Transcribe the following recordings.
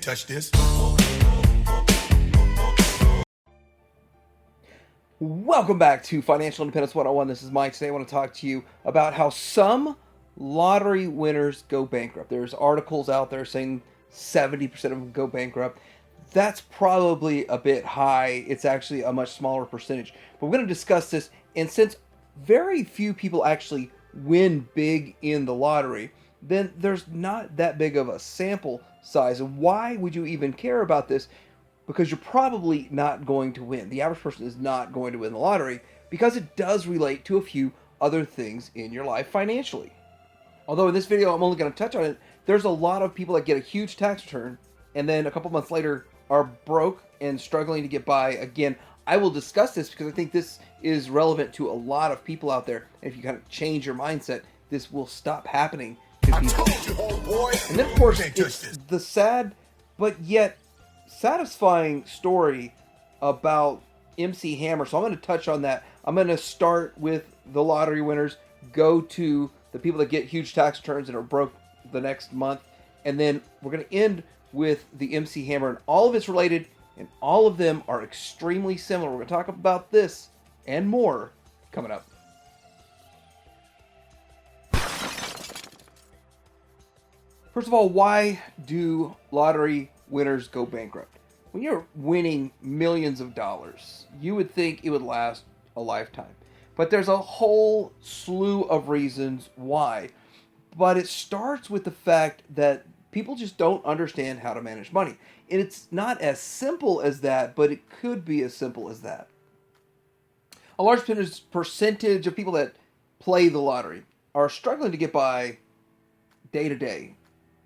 touch this. Welcome back to Financial Independence 101. This is Mike. Today I want to talk to you about how some lottery winners go bankrupt. There's articles out there saying 70% of them go bankrupt. That's probably a bit high. It's actually a much smaller percentage. But we're going to discuss this, and since very few people actually win big in the lottery, then there's not that big of a sample size. And why would you even care about this? Because you're probably not going to win. The average person is not going to win the lottery because it does relate to a few other things in your life financially. Although in this video I'm only going to touch on it, there's a lot of people that get a huge tax return and then a couple months later are broke and struggling to get by again. I will discuss this because I think this is relevant to a lot of people out there. And if you kind of change your mindset, this will stop happening to people. And then of course, it's the sad but yet satisfying story about MC Hammmer. So I'm going to touch on that. I'm going to start with the lottery winners, go to the people that get huge tax returns and are broke the next month, and then we're going to end with the MC Hammmer. And all of it's related, and all of them are extremely similar. We're going to talk about this and more coming up. First of all, why do lottery winners go bankrupt? When you're winning millions of dollars, you would think it would last a lifetime. But there's a whole slew of reasons why. But it starts with the fact that people just don't understand how to manage money. And it's not as simple as that, but it could be as simple as that. A large percentage of people that play the lottery are struggling to get by day to day,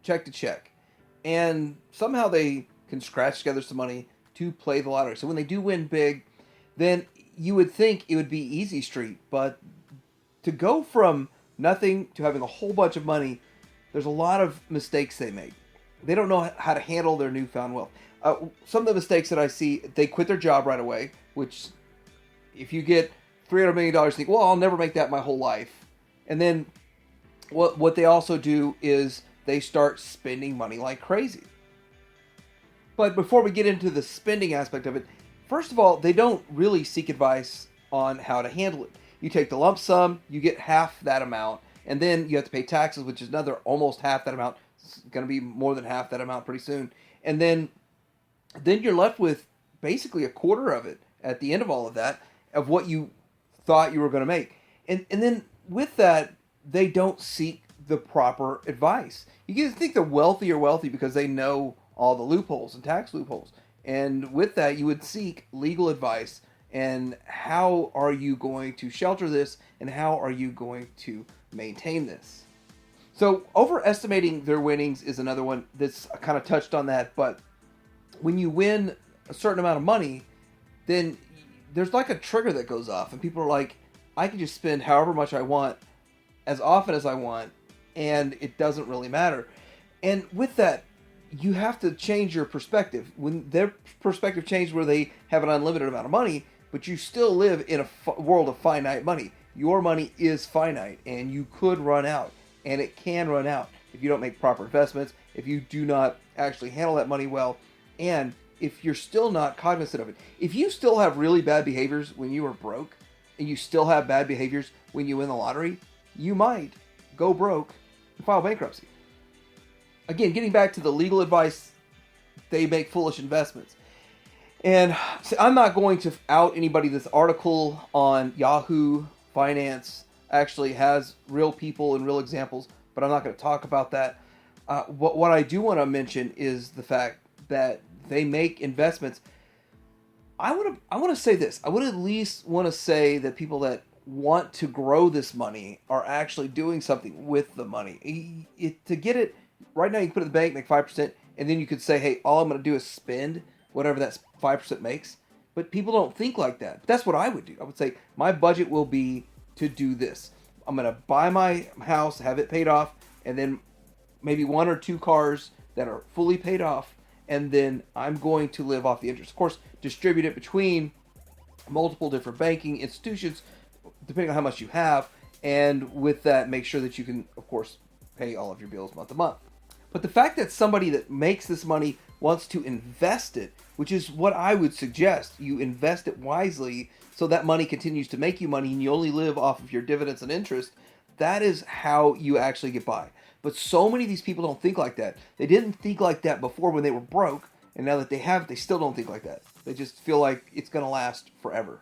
check to check. And somehow they can scratch together some money to play the lottery. So when they do win big, then you would think it would be easy street. But to go from nothing to having a whole bunch of money, there's a lot of mistakes they make. They don't know how to handle their newfound wealth. Some of the mistakes that I see, they quit their job right away, which if you get $300 million, you think, well, I'll never make that my whole life. And then what they also do is they start spending money like crazy. But before we get into the spending aspect of it, first of all, they don't really seek advice on how to handle it. You take the lump sum, you get half that amount, and then you have to pay taxes, which is another almost half that amount. It's going to be more than half that amount pretty soon. And then you're left with basically a quarter of it at the end of all of that, of what you thought you were going to make. And then with that, they don't seek the proper advice. You can think the wealthy are wealthy because they know all the loopholes and tax loopholes. And with that, you would seek legal advice. And how are you going to shelter this? And how are you going to maintain this? So overestimating their winnings is another one that's kind of touched on that. But when you win a certain amount of money, then there's like a trigger that goes off. And people are like, I can just spend however much I want, as often as I want, and it doesn't really matter. And with that, you have to change your perspective. When their perspective changes where they have an unlimited amount of money, but you still live in a world of finite money. Your money is finite, and you could run out, and it can run out if you don't make proper investments, if you do not actually handle that money well, and if you're still not cognizant of it. If you still have really bad behaviors when you are broke, and you still have bad behaviors when you win the lottery, you might go broke and file bankruptcy. Again, getting back to the legal advice, they make foolish investments. And I'm not going to out anybody. This article on Yahoo Finance actually has real people and real examples, but I'm not going to talk about that. What I do want to mention is the fact that they make investments. I want to say this. I would at least want to say that people that want to grow this money are actually doing something with the money. To get it right now, you can put it in the bank, make 5%, and then you could say, hey, all I'm going to do is spend whatever that 5% makes. But people don't think like that. That's what I would do. I would say, my budget will be to do this. I'm going to buy my house, have it paid off, and then maybe 1 or 2 cars that are fully paid off, and then I'm going to live off the interest. Of course, distribute it between multiple different banking institutions, depending on how much you have, and with that, make sure that you can, of course, pay all of your bills month to month. But the fact that somebody that makes this money wants to invest it, which is what I would suggest. You invest it wisely so that money continues to make you money and you only live off of your dividends and interest. That is how you actually get by. But so many of these people don't think like that. They didn't think like that before when they were broke, and now that they have, they still don't think like that. They just feel like it's going to last forever.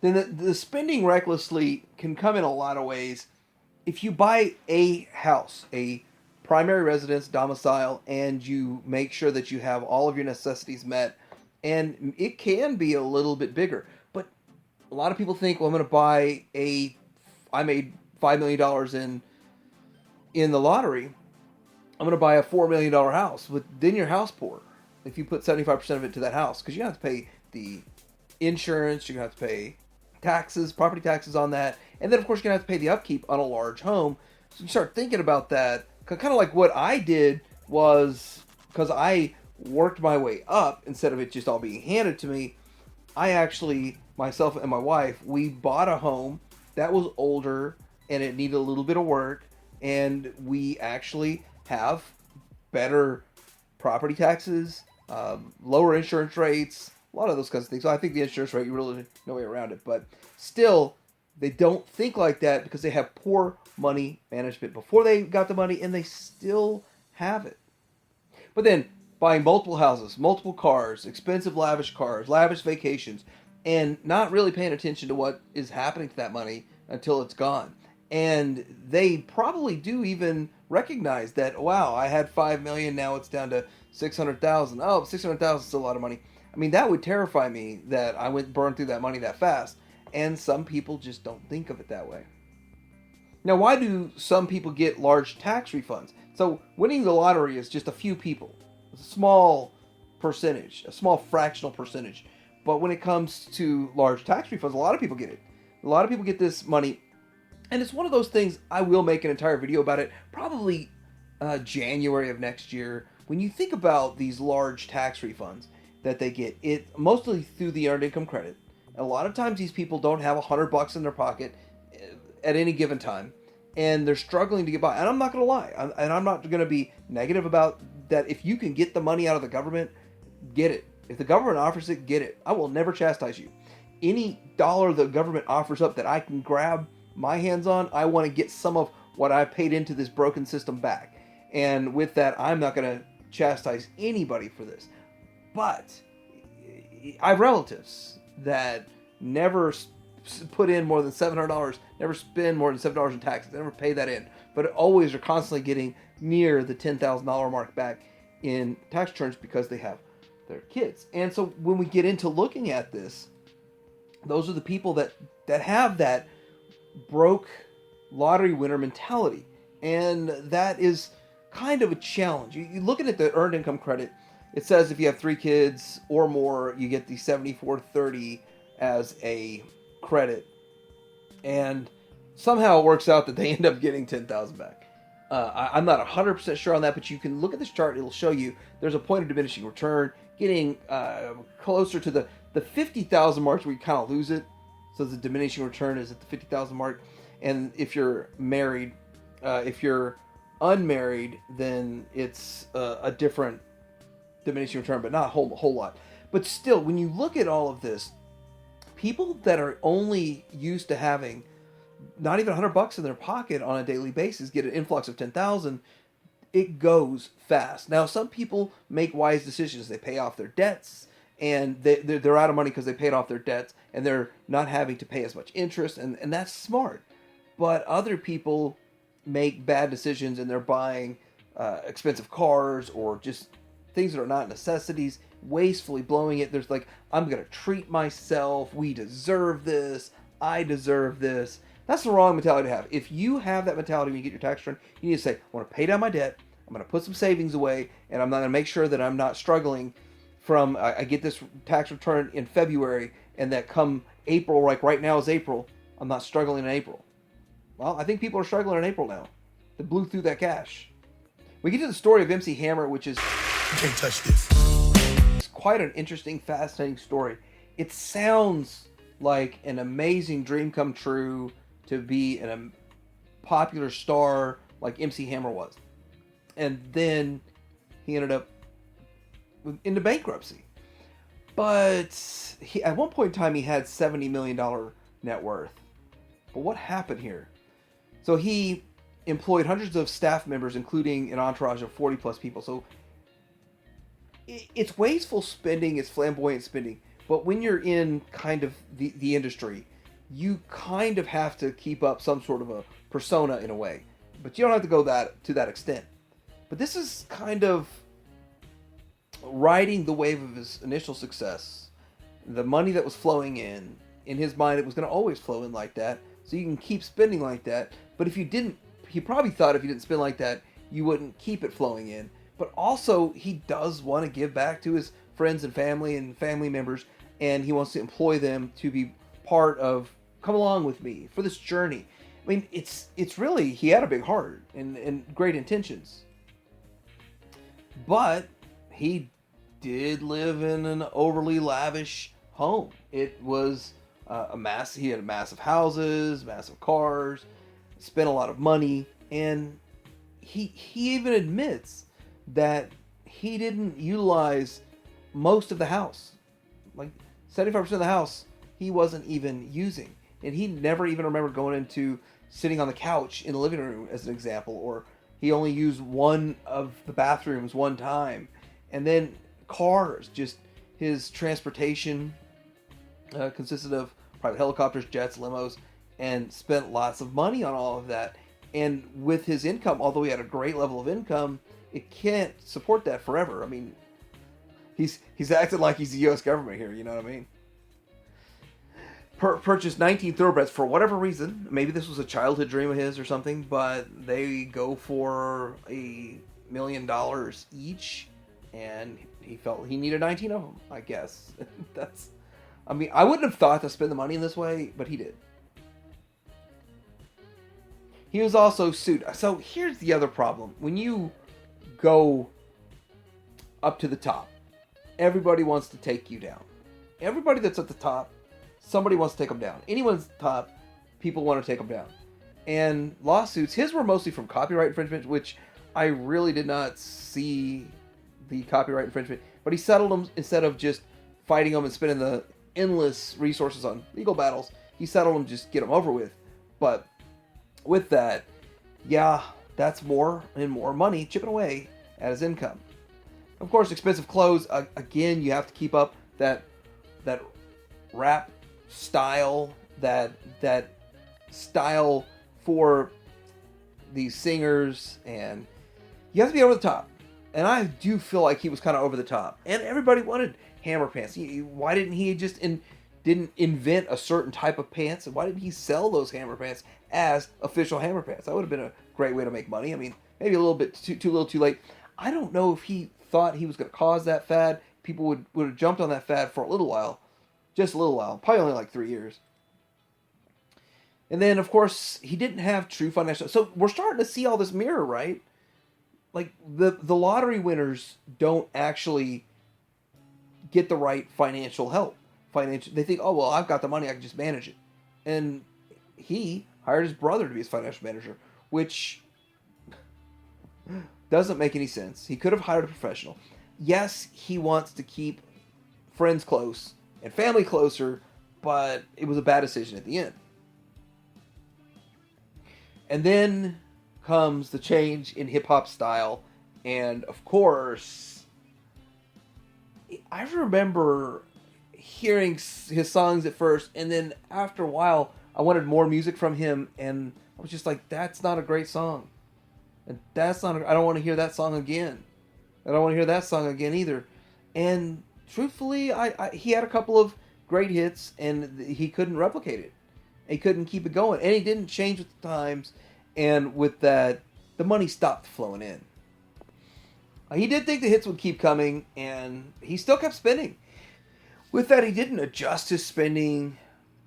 Then the spending recklessly can come in a lot of ways. If you buy a house, a primary residence domicile, and you make sure that you have all of your necessities met, and it can be a little bit bigger. But a lot of people think, well, I'm going to buy I made $5 million in the lottery. I'm going to buy a $4 million house. But then your house poor if you put 75% of it to that house, because you have to pay the insurance, you're going to have to pay taxes, property taxes on that, and then of course you're going to have to pay the upkeep on a large home. So you start thinking about that. Kind of like what I did was, because I worked my way up instead of it just all being handed to me, I actually, myself and my wife, we bought a home that was older and it needed a little bit of work, and we actually have better property taxes, lower insurance rates, a lot of those kinds of things. So I think the insurance rate, you really no way around it, but still, they don't think like that because they have poor money management before they got the money, and they still have it. But then buying multiple houses, multiple cars, expensive lavish cars, lavish vacations, and not really paying attention to what is happening to that money until it's gone. And they probably do even recognize that, wow, I had $5 million, now it's down to $600,000. Oh, $600,000 is still a lot of money. I mean, that would terrify me that I went burned through that money that fast. And some people just don't think of it that way. Now, why do some people get large tax refunds? So winning the lottery is just a few people. It's a small percentage, a small fractional percentage. But when it comes to large tax refunds, a lot of people get it. A lot of people get this money. And it's one of those things, I will make an entire video about it, probably January of next year. When you think about these large tax refunds that they get, it mostly through the earned income credit. A lot of times these people don't have $100 in their pocket at any given time, and they're struggling to get by. And I'm not going to lie, I'm not going to be negative about that. If you can get the money out of the government, get it. If the government offers it, get it. I will never chastise you. Any dollar the government offers up that I can grab my hands on, I want to get some of what I paid into this broken system back. And with that, I'm not going to chastise anybody for this. But I have relatives that never put in more than $700, never spend more than $7 in taxes, they never pay that in, but always are constantly getting near the $10,000 mark back in tax returns because they have their kids. And so when we get into looking at this, those are the people that have that broke lottery winner mentality, and that is kind of a challenge. You looking at the earned income credit, it says if you have 3 kids or more, you get the 74/30 as a credit, and somehow it works out that they end up getting $10,000 back. I'm not 100% sure on that, but you can look at this chart. It'll show you there's a point of diminishing return, getting closer to the $50,000 mark where you kind of lose it. So the diminishing return is at the $50,000 mark. And if you're married, if you're unmarried, then it's a different diminishing return, but not a whole lot. But still, when you look at all of this, people that are only used to having not even $100 in their pocket on a daily basis get an influx of $10,000. It goes fast. Now, some people make wise decisions. They pay off their debts, and they're out of money because they paid off their debts, and they're not having to pay as much interest, and that's smart. But other people make bad decisions, and they're buying expensive cars or just things that are not necessities, wastefully blowing it. There's like, I'm going to treat myself. We deserve this. I deserve this. That's the wrong mentality to have. If you have that mentality when you get your tax return, you need to say, I want to pay down my debt. I'm going to put some savings away, and I'm going to make sure that I'm not struggling from, I get this tax return in February, and that come April, like right now is April, I'm not struggling in April. Well, I think people are struggling in April now. They blew through that cash. We get to the story of MC Hammmer, which is... You can't touch this. It's quite an interesting, fascinating story. It sounds like an amazing dream come true to be a popular star like MC Hammmer was. And then he ended up into bankruptcy. But at one point in time, he had $70 million net worth. But what happened here? So he employed hundreds of staff members, including an entourage of 40 plus people. So it's wasteful spending, it's flamboyant spending. But when you're in kind of the industry, you kind of have to keep up some sort of a persona in a way. But you don't have to go to that extent. But this is kind of riding the wave of his initial success. The money that was flowing in his mind, it was going to always flow in like that. So you can keep spending like that. But if you didn't, he probably thought if you didn't spend like that, you wouldn't keep it flowing in. But also, he does want to give back to his friends and family members, and he wants to employ them to be part of, come along with me for this journey. I mean, it's really, he had a big heart and great intentions. But he did live in an overly lavish home. It was he had massive houses, massive cars, spent a lot of money, and he even admits that he didn't utilize most of the house. Like 75% of the house he wasn't even using. And he never even remembered going into sitting on the couch in the living room, as an example, or he only used one of the bathrooms one time. And then cars, just his transportation consisted of private helicopters, jets, limos, and spent lots of money on all of that. And with his income, although he had a great level of income, it can't support that forever. I mean, he's acting like he's the U.S. government here, you know what I mean? Purchased 19 thoroughbreds for whatever reason. Maybe this was a childhood dream of his or something, but they go for $1 million each, and he felt he needed 19 of them, I guess. I wouldn't have thought to spend the money in this way, but he did. He was also sued. So here's the other problem. When you go up to the top, everybody wants to take you down. Everybody that's at the top, somebody wants to take them down. Anyone's top, people want to take them down. And lawsuits, his were mostly from copyright infringement, which I really did not see the copyright infringement. But he settled them instead of just fighting them and spending the endless resources on legal battles. He settled them, just get them over with. But with that, yeah, that's more and more money chipping away at his income. Of course, expensive clothes. Again, you have to keep up that rap style, that style for these singers, and you have to be over the top. And I do feel like he was kind of over the top. And everybody wanted Hammmer pants. Why didn't he just didn't invent a certain type of pants? And why didn't he sell those Hammmer pants as official Hammmer pants? That would have been a great way to make money. I mean, maybe a little bit too late. I don't know if he thought he was going to cause that fad. People would have jumped on that fad for a little while. Just a little while. Probably only like 3 years. And then, of course, he didn't have true financial... So we're starting to see all this mirror, right? Like, the lottery winners don't actually get the right financial help. They think, oh, well, I've got the money, I can just manage it. And he hired his brother to be his financial manager, which doesn't make any sense. He could have hired a professional. Yes, he wants to keep friends close and family closer, but it was a bad decision at the end. And then comes the change in hip-hop style, and of course, I remember hearing his songs at first, and then after a while, I wanted more music from him, and I was just like, that's not a great song. And I don't want to hear that song again. I don't want to hear that song again either. And truthfully, he had a couple of great hits, and he couldn't replicate it. He couldn't keep it going. And he didn't change with the times. And with that, the money stopped flowing in. He did think the hits would keep coming, and he still kept spending. With that, he didn't adjust his spending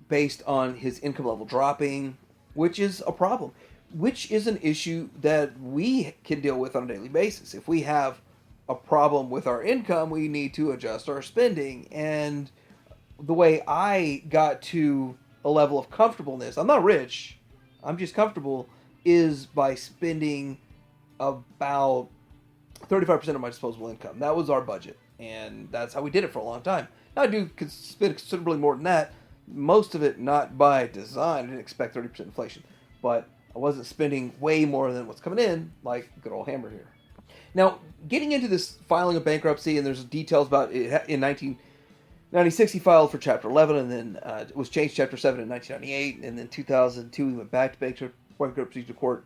based on his income level dropping, which is a problem. Which is an issue that we can deal with on a daily basis. If we have a problem with our income, we need to adjust our spending. And the way I got to a level of comfortableness, I'm not rich, I'm just comfortable, is by spending about 35% of my disposable income. That was our budget, and that's how we did it for a long time. Now I do spend considerably more than that. Most of it not by design. I didn't expect 30% inflation, but I wasn't spending way more than what's coming in, like good old Hammmer here. Now, getting into this filing of bankruptcy, and there's details about it in 1996 he filed for Chapter 11, and then it was changed to Chapter 7 in 1998, and then 2002 he went back to bankruptcy to court.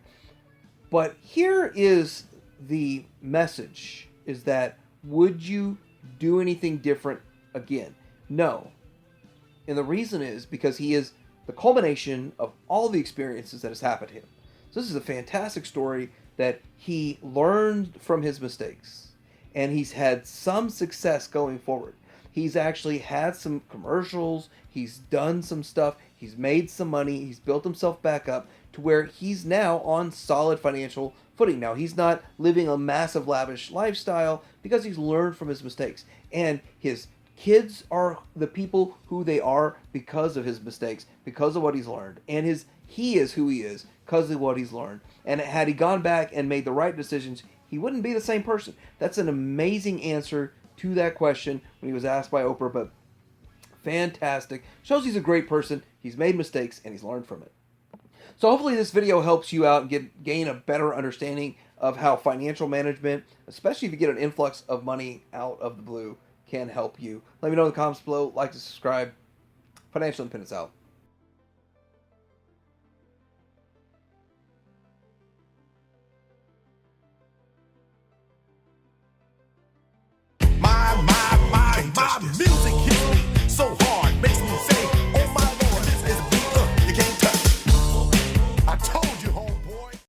But here is the message, is that would you do anything different again? No. And the reason is because he is the culmination of all the experiences that has happened to him. So this is a fantastic story that he learned from his mistakes, and he's had some success going forward. He's actually had some commercials, he's done some stuff, he's made some money, he's built himself back up to where he's now on solid financial footing. Now, he's not living a massive lavish lifestyle because he's learned from his mistakes. And his kids are the people who they are because of his mistakes, because of what he's learned. And he is who he is because of what he's learned. And had he gone back and made the right decisions, he wouldn't be the same person. That's an amazing answer to that question when he was asked by Oprah, but fantastic. Shows he's a great person, he's made mistakes, and he's learned from it. So hopefully this video helps you out and gain a better understanding of how financial management, especially if you get an influx of money out of the blue, can help you. Let me know in the comments below. Like to subscribe. Financial Independence out. My